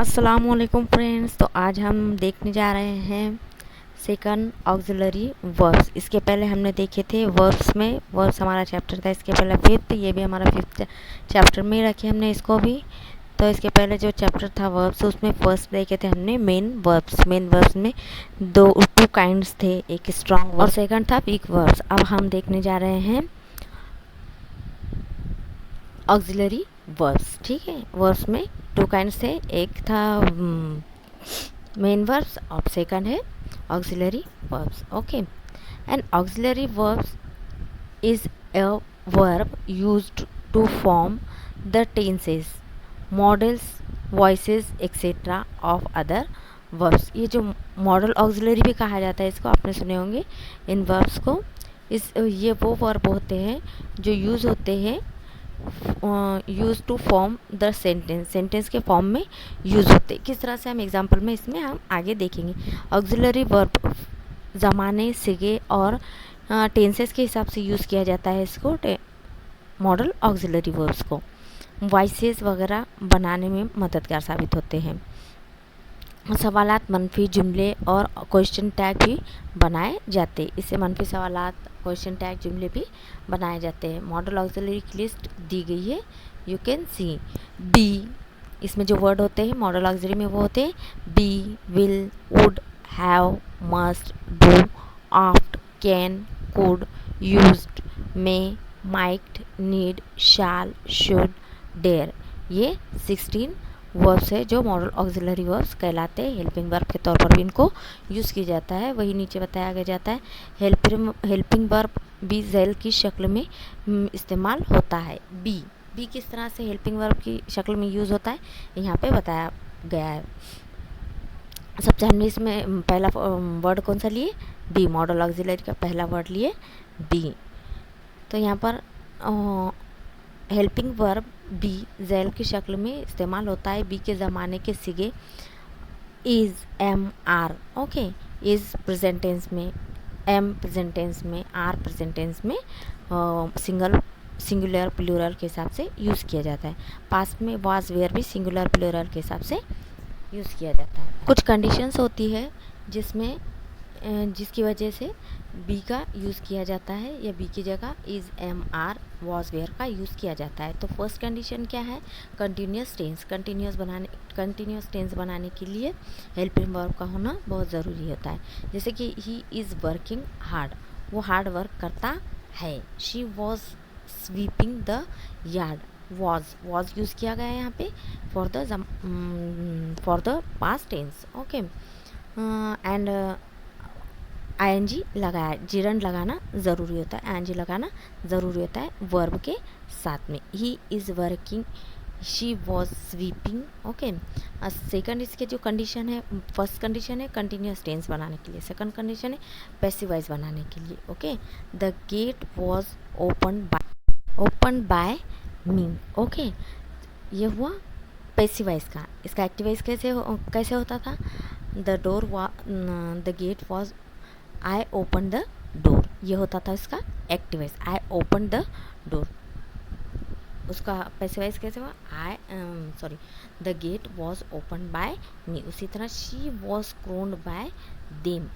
अस्सलामुअलैकुम फ्रेंड्स। तो आज हम देखने जा रहे हैं सेकंड ऑक्सिलरी वर्ब्स। इसके पहले हमने देखे थे वर्ब्स में, वर्ब्स हमारा चैप्टर था इसके पहले फिफ्थ, ये भी हमारा फिफ्थ चैप्टर में रखे हमने इसको भी। तो इसके पहले जो चैप्टर था वर्ब्स उसमें फर्स्ट देखे थे हमने मेन वर्ब्स। मेन वर्ब्स में टू काइंड्स थे, एक स्ट्रॉन्ग और सेकंड था वीक वर्ब्स। अब हम देखने जा रहे हैं ऑक्सिलरी वर्ब्स। ठीक है, वर्ब्स में टू काइंड्स थे, एक था मेन वर्ब्स और सेकंड है auxiliary verbs. Okay, and auxiliary verbs is a verb used to form the tenses, modals, voices etcetera of other verbs. ये जो मॉडल ऑक्सिलरी भी कहा जाता है इसको, आपने सुने होंगे इन वर्ब्स को। ये वो वर्ब होते हैं जो यूज़ होते हैं use to form the sentence, sentence के फॉर्म में यूज़ होते। किस तरह से हम एग्जाम्पल में इसमें हम आगे देखेंगे। ऑक्सिलरी वर्ब ज़माने, सिगे और टेंसेस के हिसाब से यूज़ किया जाता है इसको, मॉडल ऑक्सिलरी वर्ब्स को। वॉइसेस वगैरह बनाने में मददगार साबित होते हैं। सवालात, मनफी जुमले और क्वेश्चन टैग भी बनाए जाते हैं। इससे मनफी सवालात, क्वेश्चन टैग, जुमले भी बनाए जाते हैं। मॉडल ऑक्सिलरी की लिस्ट दी गई है, यू कैन सी। बी, इसमें जो वर्ड होते हैं मॉडल ऑक्सिलरी में वो होते हैं be, will, would, have, must, do, ought, can, could, used, may, might, need, shall, should, dare. ये 16 वर्ब्स है जो मॉडल ऑक्सिलरी वर्ब्स कहलाते हैं। हेल्पिंग वर्ब के तौर पर भी इनको यूज़ किया जाता है, वही नीचे बताया गया जाता है। हेल्पिंग वर्ब भी ज़ैल की शक्ल में इस्तेमाल होता है। बी किस तरह से हेल्पिंग वर्ब की शक्ल में यूज़ होता है यहाँ पे बताया गया है। सबसे हमने इसमें पहला वर्ड कौन सा लिए, बी। मॉडल ऑक्सिलरी का पहला वर्ड लिए बी। तो यहाँ पर हेल्पिंग वर्ब बी ज़ैल की शक्ल में इस्तेमाल होता है। बी के ज़माने के सिगे is, am, are. Okay, is present tense में, एम प्रेजेंट टेंस में, आर प्रेजेंट टेंस में सिंगुलर प्लूरल के हिसाब से यूज़ किया जाता है। पास्ट में वाज, वेयर भी सिंगुलर प्लूरल के हिसाब से यूज़ किया जाता है। कुछ कंडीशंस होती है जिसकी वजह से बी का यूज़ किया जाता है या बी की जगह is, am, are, was, were का यूज़ किया जाता है। तो फर्स्ट कंडीशन क्या है, कंटिन्यूस टेंस। कंटिन्यूस टेंस बनाने के लिए हेल्पिंग वर्ब का होना बहुत ज़रूरी होता है। जैसे कि ही इज़ वर्किंग हार्ड, वो हार्ड वर्क करता है। She was sweeping the yard, was use किया गया है यहाँ पे for the past tense. Okay, and ING लगाया, जिरंड लगाना ज़रूरी होता है, आईएनजी लगाना ज़रूरी होता है वर्ब के साथ में। He is working, she was sweeping. Okay, second इसके जो कंडीशन है, फर्स्ट कंडीशन है कंटिन्यूस टेंस बनाने के लिए, सेकंड कंडीशन है पैसिव वॉइस बनाने के लिए। Okay, the gate was open by me. Okay, ये हुआ पैसिव वॉइस का। इसका एक्टिव वॉइस कैसे होता था, the gate was, I open the door. ये होता था इसका active voice, I open the door. उसका पैसिव वॉइस कैसे हुआ, the gate was open by me. उसी तरह she was crowned by them,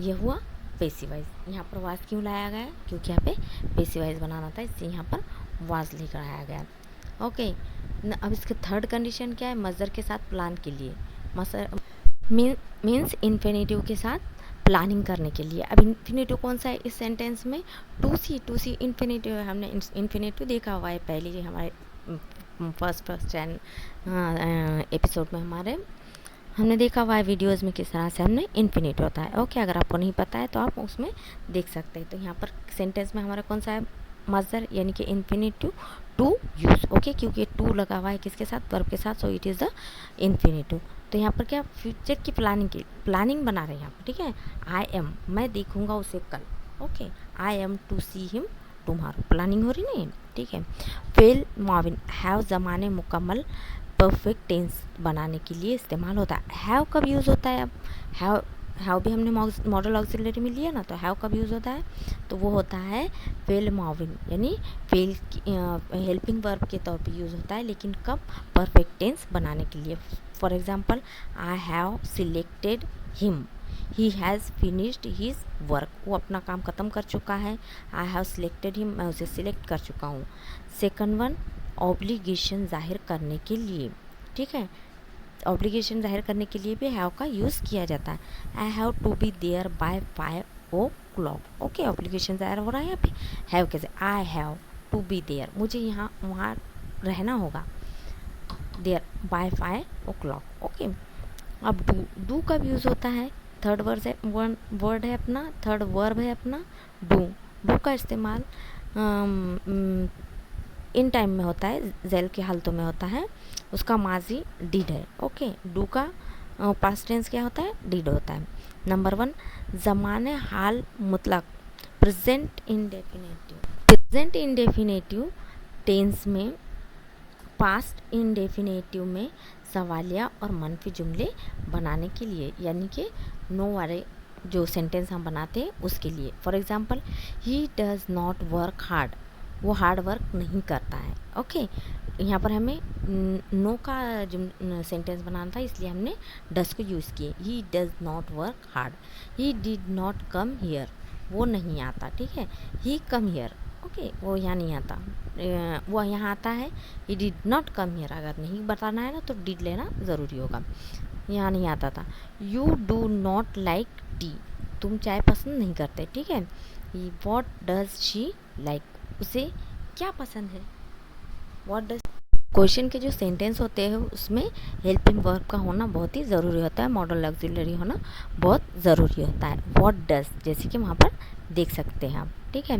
ये हुआ पैसिव वॉइस। यहाँ पर वाज क्यों लाया गया, क्योंकि यहाँ पे पैसिव वॉइस बनाना था, इससे यहाँ पर वाज लेकर आया गया। ओके, अब इसका थर्ड कंडीशन क्या है, मज़दर के साथ प्लान के लिए, मीन्स इन्फिनेटिव के साथ प्लानिंग करने के लिए। अब इन्फिनेटिव कौन सा है इस सेंटेंस में, टू सी इन्फिनेटिव है। हमने इन्फिनेटिव देखा हुआ है पहले ही हमारे फर्स्ट एपिसोड में हमने देखा हुआ है वीडियोज़ में किस तरह से हमने इन्फिनेटिव होता है। ओके, अगर आपको नहीं पता है तो आप उसमें देख सकते हैं। तो यहाँ पर सेंटेंस में हमारा कौन सा है, मज़दर यानी कि इन्फिनेटिव टू यूज़। ओके, क्योंकि टू लगा हुआ है किसके साथ, वर्ब के साथ, so it is the infinitive. तो यहाँ पर क्या फ्यूचर की प्लानिंग बना रहे हैं यहाँ पर। ठीक है, आई एम, मैं देखूँगा उसे कल। Okay, I am to see him tomorrow, planning हो रही नहीं। ठीक है, फेल माविन, हैव ज़माने मुकम्मल परफेक्ट टेंस बनाने के लिए इस्तेमाल होता है। हैव कब यूज़ होता है, अब हैव हैव भी हमने मॉडल ऑक्सिलरी में लिया ना, तो हैव कब यूज़ होता है, तो वो होता है फेल मूविंग, यानी फेल हेल्पिंग वर्ब के तौर पे यूज़ होता है, लेकिन कब, परफेक्ट टेंस बनाने के लिए। For example, I have selected him, he has finished his work, वो अपना काम ख़त्म कर चुका है। आई हैव सिलेक्टेड हिम, मैं उसे सिलेक्ट कर चुका हूँ। सेकंड वन, ऑब्लिगेशन जाहिर करने के लिए, ठीक है, ऑब्लिगेशन जाहिर करने के लिए भी हैव का यूज़ किया जाता है। I have to be there by 5 o'clock, okay, obligation जाहिर हो रहा है यहाँ पे, हैव कैसे, I have to be there, मुझे यहाँ वहाँ रहना होगा, देयर बाय 5 o'clock, ओके। अब डू कब यूज़ होता है, थर्ड वर्ड है अपना, थर्ड वर्ब है अपना डू। डू का इस्तेमाल इन टाइम में होता है, जेल के हालतों में होता है, उसका माजी डिड है, ओके। डू का पास्ट टेंस क्या होता है, डिड होता है। नंबर 1, ज़माने हाल मुतलक, प्रेजेंट इंडेफिनेटिव। प्रेजेंट इंडेफिनेटिव टेंस में, पास्ट इंडेफिनेटिव में सवालिया और मनफी जुमले बनाने के लिए, यानी कि नो वाले जो सेंटेंस हम बनाते हैं उसके लिए। For example, he does not work hard, वो हार्ड वर्क नहीं करता है, ओके। यहाँ पर हमें नो का सेंटेंस बनाना था, इसलिए हमने डज को यूज़ किए। He does not work hard, he did not come here, वो नहीं आता, ठीक है। ही कम हियर, ओके, वो यहाँ नहीं आता, वो यहाँ आता है। He did not come here, अगर नहीं बताना है ना तो डिड लेना ज़रूरी होगा, यहाँ नहीं आता था। You do not like T, तुम चाय पसंद नहीं करते, ठीक है। वॉट डज शी लाइक, उसे क्या पसंद है, व्हाट डज। क्वेश्चन के जो सेंटेंस होते हैं उसमें हेल्पिंग वर्ब का होना बहुत ही ज़रूरी होता है, मॉडल ऑक्सिलरी होना बहुत ज़रूरी होता है। व्हाट डज, जैसे कि वहाँ पर देख सकते हैं आप, ठीक है।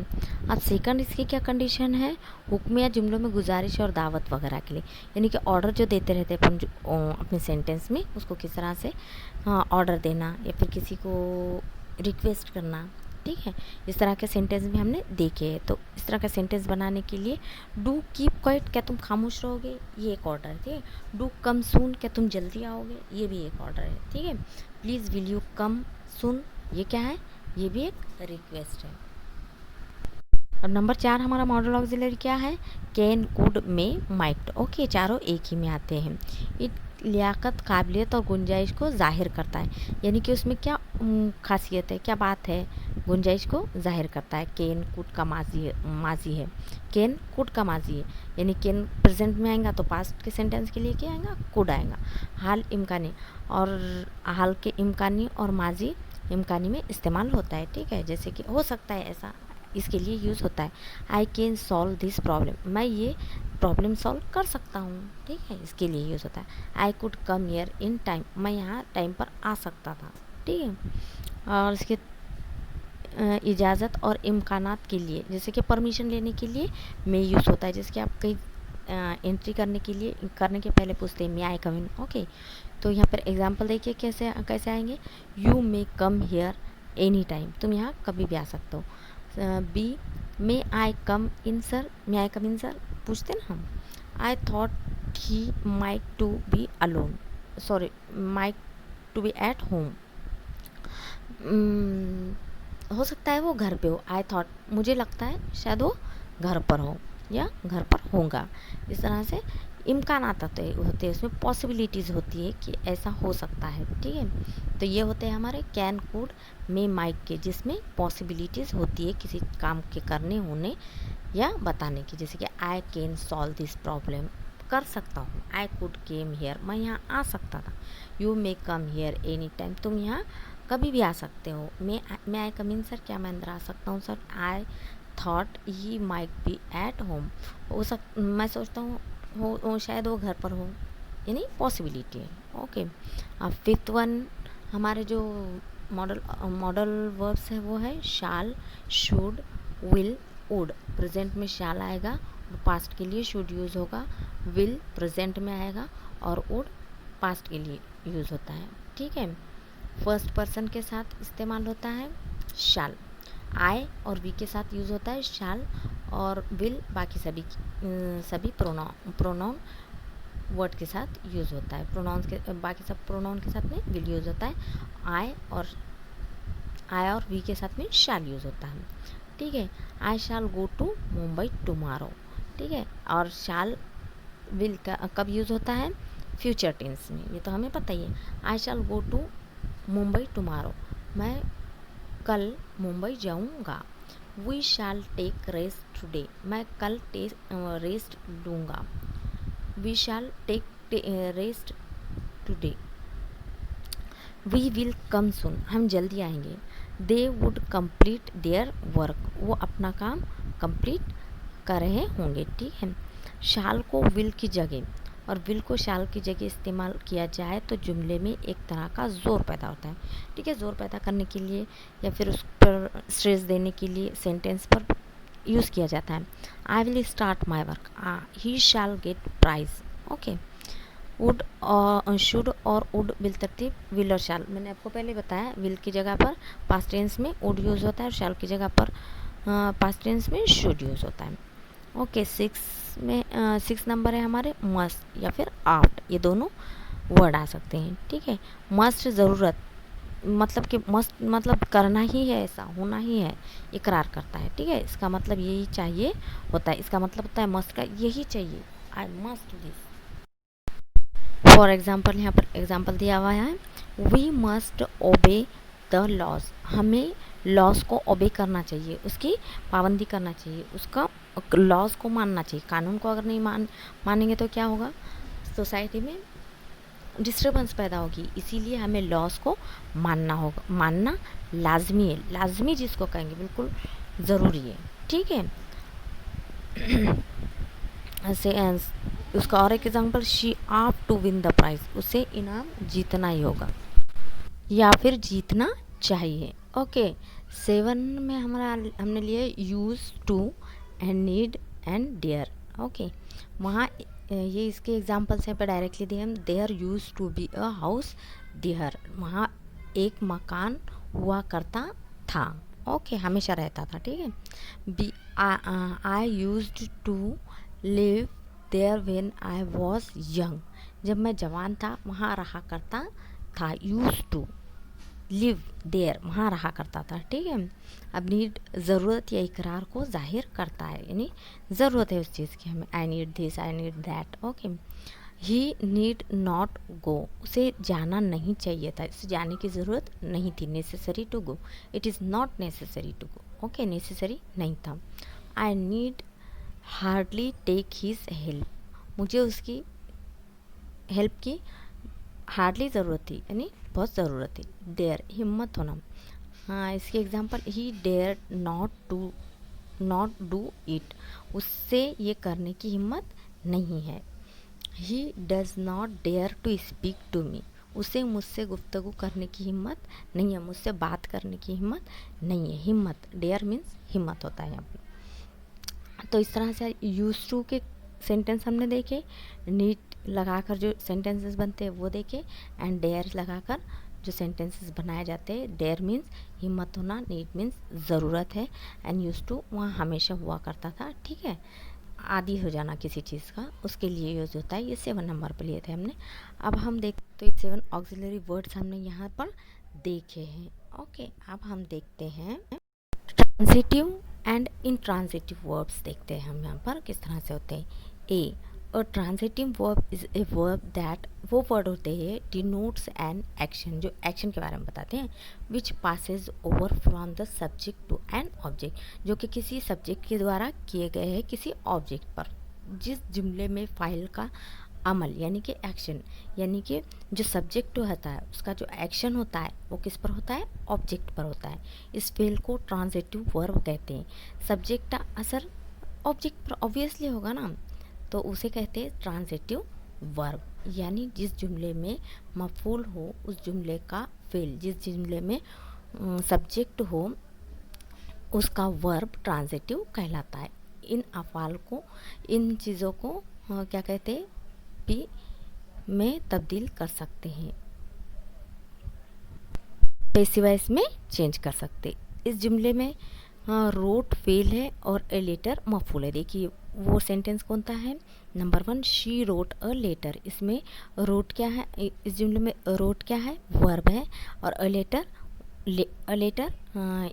अब सेकंड इसकी क्या कंडीशन है, हुक्म या जुमलों में गुजारिश और दावत वगैरह के लिए, यानी कि ऑर्डर जो देते रहते हैं अपन जो अपने सेंटेंस में, उसको किस तरह से ऑर्डर देना या फिर किसी को रिक्वेस्ट करना, ठीक है। इस तरह के सेंटेंस भी हमने देखे हैं। तो इस तरह का सेंटेंस बनाने के लिए, डू कीप क्वाइट, क्या तुम खामोश रहोगे, ये एक ऑर्डर है, ठीक है। डू कम सून, क्या तुम जल्दी आओगे, ये भी एक ऑर्डर है, ठीक है। प्लीज़ विल यू कम सून, ये क्या है, ये भी एक रिक्वेस्ट है। और नंबर 4 हमारा मॉडल ऑक्सिलरी क्या है, can, could, may, might, okay, चारों एक ही में आते हैं। इट लियाकत, काबिलियत और गुंजाइश को जाहिर करता है, यानी कि उसमें क्या खासियत है, क्या बात है, गुंजाइश को जाहिर करता है। कैन कुड का माजी है, कैन कुड का माजी है, यानी कैन प्रेजेंट में आएगा तो पास्ट के सेंटेंस के लिए क्या आएगा, कुड आएगा। हाल इम्कानी, और हाल के इम्कानी और माजी इम्कानी में इस्तेमाल होता है, ठीक है। जैसे कि हो सकता है ऐसा, इसके लिए यूज़ होता है। I can solve this problem, मैं ये प्रॉब्लम सॉल्व कर सकता हूँ, ठीक है, इसके लिए यूज़ होता है। I could come here in time, मैं यहाँ टाइम पर आ सकता था, ठीक है। और इसके इजाज़त और इम्कानात के लिए, जैसे कि परमिशन लेने के लिए मे यूज़ होता है, जैसे कि आप कहीं एंट्री करने के पहले पूछते हैं मे आई कम इन, ओके। तो यहाँ पर एग्जांपल देखिए कैसे कैसे आएंगे, you may come here any time, तुम यहाँ कभी भी आ सकते हो। B, may I come in sir, may I come in sir पूछते ना हम। I thought he might to be alone, sorry, might to be at home, हो सकता है वो घर पे हो। आई थॉट, मुझे लगता है शायद वो घर पर हो या घर पर होगा। इस तरह से इम्कान आता होते हैं, उसमें पॉसिबिलिटीज़ होती है कि ऐसा हो सकता है, ठीक है। तो ये होते हैं हमारे कैन, कुड, मे, माइट के, जिसमें पॉसिबिलिटीज़ होती है किसी काम के करने होने या बताने की। जैसे कि I can solve this problem, कर सकता हूँ। आई कुड केम हियर, मैं यहाँ आ सकता था। You may come here any time, तुम यहाँ कभी भी आ सकते हो। मे आई कम इन सर, क्या मैं अंदर आ सकता हूँ sir. I thought he might be at home, मैं सोचता हूँ हो शायद वो घर पर हो, यानी पॉसिबिलिटी है, ओके। अब फिफ्थ वन हमारे जो मॉडल वर्ब्स है वो है शाल, शुड, विल, वुड। प्रेजेंट में शाल आएगा, पास्ट के लिए शुड यूज़ होगा, विल प्रेजेंट में आएगा और वुड पास्ट के लिए यूज़ होता है, ठीक है। फर्स्ट पर्सन के साथ इस्तेमाल होता है शाल, आई और वी के साथ यूज़ होता है शाल, और विल बाकी सभी प्रोनाउन वर्ड के साथ यूज़ होता है। प्रोनाउंस के बाकी सब प्रोनाउन के साथ में विल यूज़ होता है। आई और आई और वी के साथ में शैल यूज़ होता है, ठीक है। I shall go to Mumbai tomorrow, ठीक है। और शैल विल का कब यूज़ होता है, फ्यूचर टेंस में, ये तो हमें पता ही है। I shall go to Mumbai tomorrow, मैं कल मुंबई जाऊंगा। We shall take rest today, मैं कल रेस्ट लूँगा। We shall take rest today. We will come soon, हम जल्दी आएंगे। They would complete their work, वो अपना काम कंप्लीट कर रहे होंगे, ठीक है। शाल को विल की जगह और विल को शाल की जगह इस्तेमाल किया जाए तो जुमले में एक तरह का ज़ोर पैदा होता है, ठीक है। ज़ोर पैदा करने के लिए या फिर उस पर स्ट्रेस देने के लिए सेंटेंस पर यूज़ किया जाता है। I will start my work, he shall get prize, okay. Would और शुड और वुड बिल तरतीब विल और शैल, मैंने आपको पहले बताया विल की जगह पर पास्ट टेंस में वुड यूज़ होता है और शैल की जगह पर पास्ट टेंस में शुड यूज़ होता है, ओके। 6 नंबर है हमारे मस्ट या फिर आउट, ये दोनों वर्ड आ सकते हैं, ठीक है। मस्ट ज़रूरत, मतलब कि मस्ट मतलब करना ही है, ऐसा होना ही है, इकरार करता है, ठीक है। इसका मतलब यही चाहिए होता है, इसका मतलब होता है मस्ट का यही चाहिए, I must this. For example यहाँ पर एग्ज़ाम्पल दिया हुआ है, we must obey the laws, हमें लॉज को ओबे करना चाहिए, उसकी पाबंदी करना चाहिए, उसका लॉज को मानना चाहिए। कानून को अगर नहीं मानेंगे तो क्या होगा, सोसाइटी में डिस्टर्बेंस पैदा होगी, इसीलिए हमें लॉज को मानना होगा, मानना लाजमी है, लाजमी जिसको कहेंगे बिल्कुल ज़रूरी है, ठीक है। ऐसे उसका और एक एग्जाम्पल, शी आप टू विन द प्राइज, उसे इनाम जीतना ही होगा या फिर जीतना चाहिए, ओके। 7 में हमने लिया use to and need and dare, okay. वहाँ ये इसके एग्जाम्पल्स यहाँ पे डायरेक्टली दिए हम, there use to be a house there, वहाँ एक मकान हुआ करता था, ओके, हमेशा रहता था, ठीक है। B I used to live there when I was young, जब मैं जवान था वहाँ रहा करता था, यूज टू लिव देयर, वहाँ रहा करता था, ठीक है। अब नीड ज़रूरत या इकरार को जाहिर करता है, यानी ज़रूरत है उस चीज़ की हमें, I need this, I need that, okay. He need not go, उसे जाना नहीं चाहिए था, उसे जाने की ज़रूरत नहीं थी, necessary to go, it is not necessary to go, okay, necessary नहीं था। I need hardly take his help, मुझे उसकी हेल्प की हार्डली ज़रूरत थी, यानी बहुत ज़रूरत थी। डेयर, हिम्मत होना, हाँ, इसके example, he dare not do it, उससे ये करने की हिम्मत नहीं है। He does not dare to speak to me, उसे मुझसे गुफ्तगू करने की हिम्मत नहीं है, मुझसे बात करने की हिम्मत नहीं है। हिम्मत, डेयर मीन्स हिम्मत होता है यहाँ पर। तो इस तरह से यूज टू के सेंटेंस हमने देखे, नीड लगाकर जो सेंटेंसेस बनते हैं वो देखे, एंड डेयर लगाकर जो सेंटेंसेस बनाए जाते हैं। डेयर मीन्स हिम्मत होना, नीड मीन्स ज़रूरत है, एंड यूज टू वहाँ हमेशा हुआ करता था, ठीक है, आदि हो जाना किसी चीज़ का, उसके लिए यूज़ होता है। ये 7 नंबर पर लिए थे हमने। अब हम देखते तो 7 ऑक्सिलरी वर्ड्स हमने यहाँ पर देखे हैं, ओके। अब हम देखते हैं ट्रांजिटिव एंड इंट्रांजिटिव वर्ब्स, देखते हैं हम यहाँ पर किस तरह से होते हैं। A, a transitive verb is a verb that, वो वर्ड होते हैं डिनोट्स एन एक्शन, जो एक्शन के बारे में बताते हैं, which passes over from the subject to an object, जो कि किसी सब्जेक्ट के द्वारा किए गए हैं किसी ऑब्जेक्ट पर। जिस जुमले में फाइल का अमल यानी कि एक्शन, यानी कि जो सब्जेक्ट होता है उसका जो एक्शन होता है वो किस पर होता है, ऑब्जेक्ट पर होता है। इस फेल को ट्रांजिटिव वर्ब कहते हैं। सब्जेक्ट का असर ऑब्जेक्ट पर ऑब्वियसली होगा ना, तो उसे कहते हैं ट्रांजिटिव वर्ब, यानी जिस जुमले में मफूल हो उस जुमले का फेल, जिस जुमले में सब्जेक्ट हो उसका वर्ब ट्रांजिटिव कहलाता है। इन अफ़ाल को, इन चीज़ों को क्या कहते हैं, पी में तब्दील कर सकते हैं, पेसिवाइज में चेंज कर सकते। इस जुमले में रोट फेल है और ए लेटर मफूल है। देखिए वो सेंटेंस कौन सा है, number 1, she wrote a letter, इसमें रोट क्या है, इस जुमले में रोट क्या है, वर्ब है, और a letter letter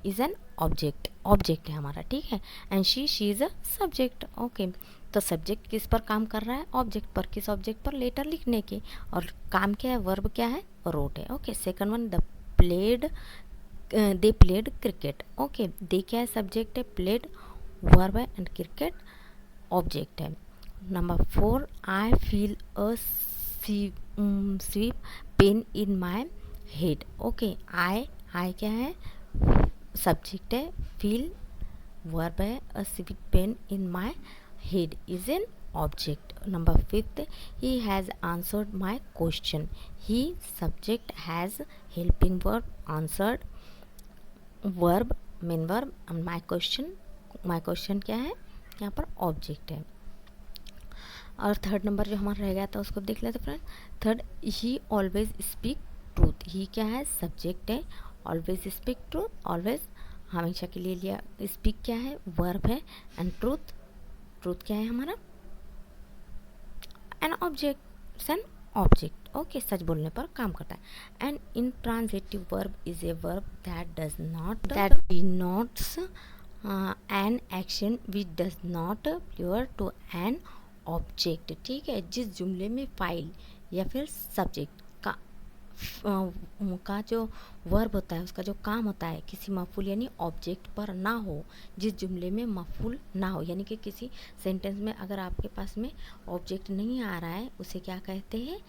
is an object है हमारा, ठीक है। And she is a subject, okay. तो सब्जेक्ट किस पर काम कर रहा है? ऑब्जेक्ट पर। किस ऑब्जेक्ट पर? लेटर लिखने के। और काम क्या है? वर्ब क्या है? रोट है, okay. Second one, they played cricket, okay. They क्या है? सब्जेक्ट है, प्लेड वर्ब है, एंड क्रिकेट ऑब्जेक्ट है। Number 4, I feel a sweep pain in my head, okay. I क्या है? सब्जेक्ट है, फील वर्ब है, a sweep pain in my head is an object. Number 5, he has answered my question, he subject has helping verb answered verb main verb, my question क्या है? यहाँ पर object है। और थर्ड नंबर जो हमारा रह गया था उसको देख लेते friend. Third, he always speak truth, he क्या है? सब्जेक्ट है, ऑलवेज स्पीक ट्रूथ, ऑलवेज हमेशा के लिए लिया। स्पीक क्या है? वर्ब है, एंड ट्रूथ क्या है हमारा? An object, an object, okay. सच बोलने पर काम करता है। And intransitive verb is a verb that denotes an action which does not pure to an object, ठीक है। जिस जुमले में फाइल या फिर सब्जेक्ट का जो वर्ब होता है, उसका जो काम होता है, किसी मफूल यानी ऑब्जेक्ट पर ना हो, जिस जुमले में मफूल ना हो, यानी कि किसी सेंटेंस में अगर आपके पास में ऑब्जेक्ट नहीं आ रहा है, उसे क्या कहते हैं?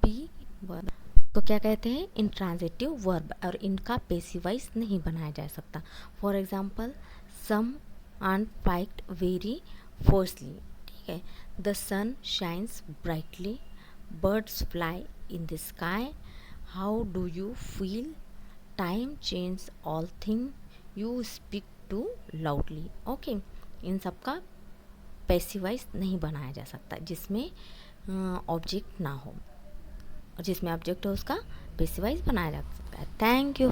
पी वर्ब को क्या कहते हैं? Intransitive verb. और इनका पेसिवाइज नहीं बनाया जा सकता। For example, some ant fight very fiercely, ठीक है। The sun shines brightly, birds fly in the sky, how do you feel, time change all thing, you speak too loudly, okay। इन सब का पैसिवाइज नहीं बनाया जा सकता जिसमें ऑब्जेक्ट ना हो, और जिसमें ऑब्जेक्ट हो उसका पैसिवाइज बनाया जा सकता है। Thank you.